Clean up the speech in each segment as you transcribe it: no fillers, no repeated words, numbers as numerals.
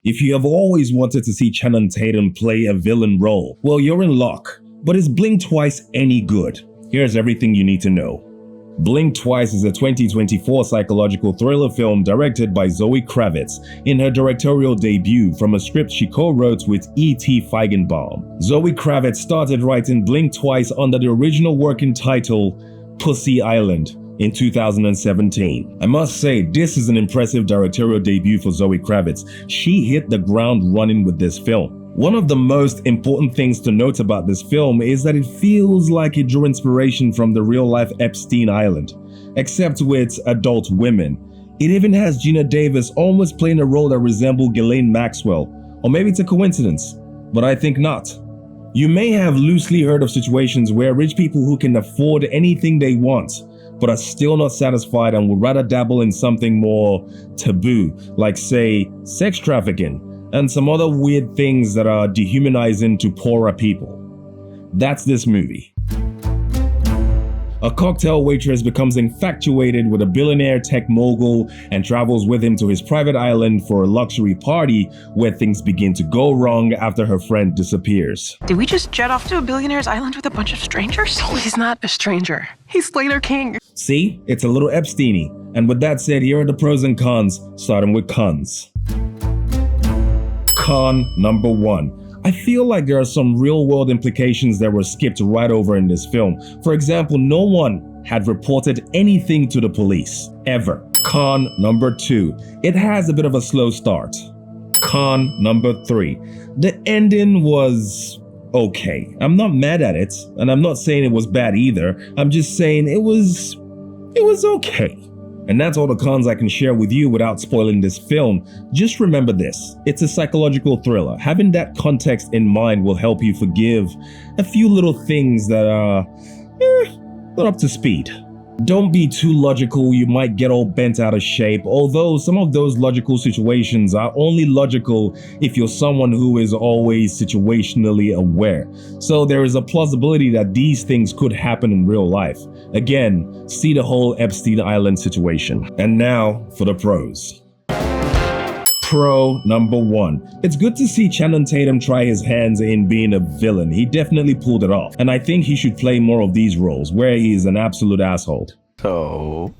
If you have always wanted to see Channing Tatum play a villain role, well, you're in luck. But is Blink Twice any good? Here's everything you need to know. Blink Twice is a 2024 psychological thriller film directed by Zoe Kravitz in her directorial debut from a script she co-wrote with E.T. Feigenbaum. Zoe Kravitz started writing Blink Twice under the original working title Pussy Island in 2017. I must say, this is an impressive directorial debut for Zoe Kravitz. She hit the ground running with this film. One of the most important things to note about this film is that it feels like it drew inspiration from the real-life Epstein Island, except with adult women. It even has Gina Davis almost playing a role that resembled Ghislaine Maxwell, or maybe it's a coincidence, but I think not. You may have loosely heard of situations where rich people who can afford anything they want, but are still not satisfied and would rather dabble in something more taboo, like say, sex trafficking, and some other weird things that are dehumanizing to poorer people. That's this movie. A cocktail waitress becomes infatuated with a billionaire tech mogul and travels with him to his private island for a luxury party where things begin to go wrong after her friend disappears. Did we just jet off to a billionaire's island with a bunch of strangers? No, he's not a stranger. He's Slater King. See? It's a little Epstein-y. And with that said, here are the pros and cons, starting with cons. Con number 1. I feel like there are some real-world implications that were skipped right over in this film. For example, no one had reported anything to the police, ever. Con number 2. It has a bit of a slow start. Con number 3. The ending was okay. I'm not mad at it, and I'm not saying it was bad either. I'm just saying it was okay. And that's all the cons I can share with you without spoiling this film. Just remember this, it's a psychological thriller. Having that context in mind will help you forgive a few little things that are not up to speed. Don't be too logical, you might get all bent out of shape, although some of those logical situations are only logical if you're someone who is always situationally aware. So there is a plausibility that these things could happen in real life. Again, see the whole Epstein Island situation. And now for the pros. Pro number 1. It's good to see Channing Tatum try his hands in being a villain. He definitely pulled it off. And I think he should play more of these roles where he is an absolute asshole. So,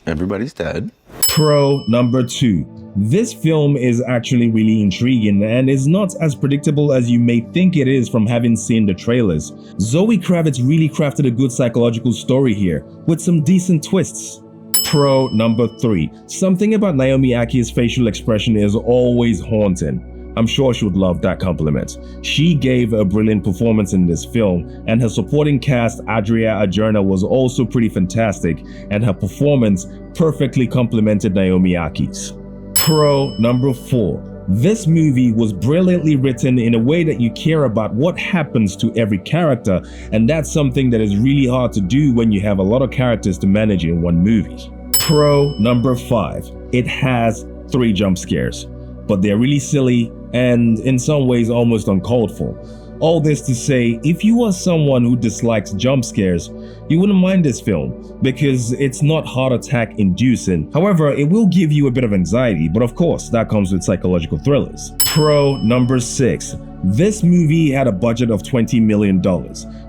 everybody's dead. Pro number 2. This film is actually really intriguing and is not as predictable as you may think it is from having seen the trailers. Zoe Kravitz really crafted a good psychological story here with some decent twists. Pro number 3. Something about Naomi Ackie's facial expression is always haunting. I'm sure she would love that compliment. She gave a brilliant performance in this film, and her supporting cast Adria Arjona was also pretty fantastic, and her performance perfectly complemented Naomi Ackie's. Pro number 4. This movie was brilliantly written in a way that you care about what happens to every character, and that's something that is really hard to do when you have a lot of characters to manage in one movie. Pro number 5. It has 3 jump scares, but they're really silly and in some ways almost uncalled for. All this to say, if you are someone who dislikes jump scares, you wouldn't mind this film because it's not heart attack inducing. However, it will give you a bit of anxiety, but of course that comes with psychological thrillers. Pro number 6. This movie had a budget of $20 million,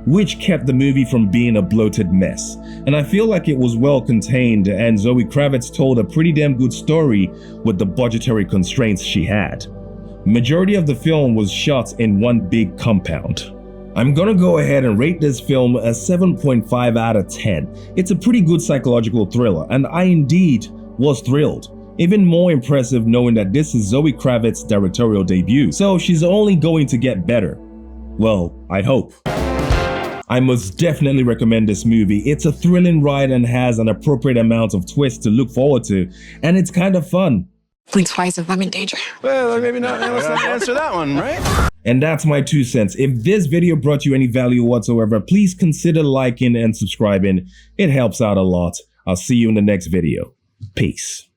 which kept the movie from being a bloated mess. And I feel like it was well contained, and Zoe Kravitz told a pretty damn good story with the budgetary constraints she had. Majority of the film was shot in one big compound. I'm gonna go ahead and rate this film a 7.5 out of 10. It's a pretty good psychological thriller, and I indeed was thrilled. Even more impressive knowing that this is Zoe Kravitz's directorial debut, so she's only going to get better. Well, I hope. I must definitely recommend this movie. It's a thrilling ride and has an appropriate amount of twists to look forward to, and it's kind of fun. Blink twice if I'm in danger. Well, maybe not. Let's not answer that one, right? And that's my 2 cents. If this video brought you any value whatsoever, please consider liking and subscribing. It helps out a lot. I'll see you in the next video. Peace.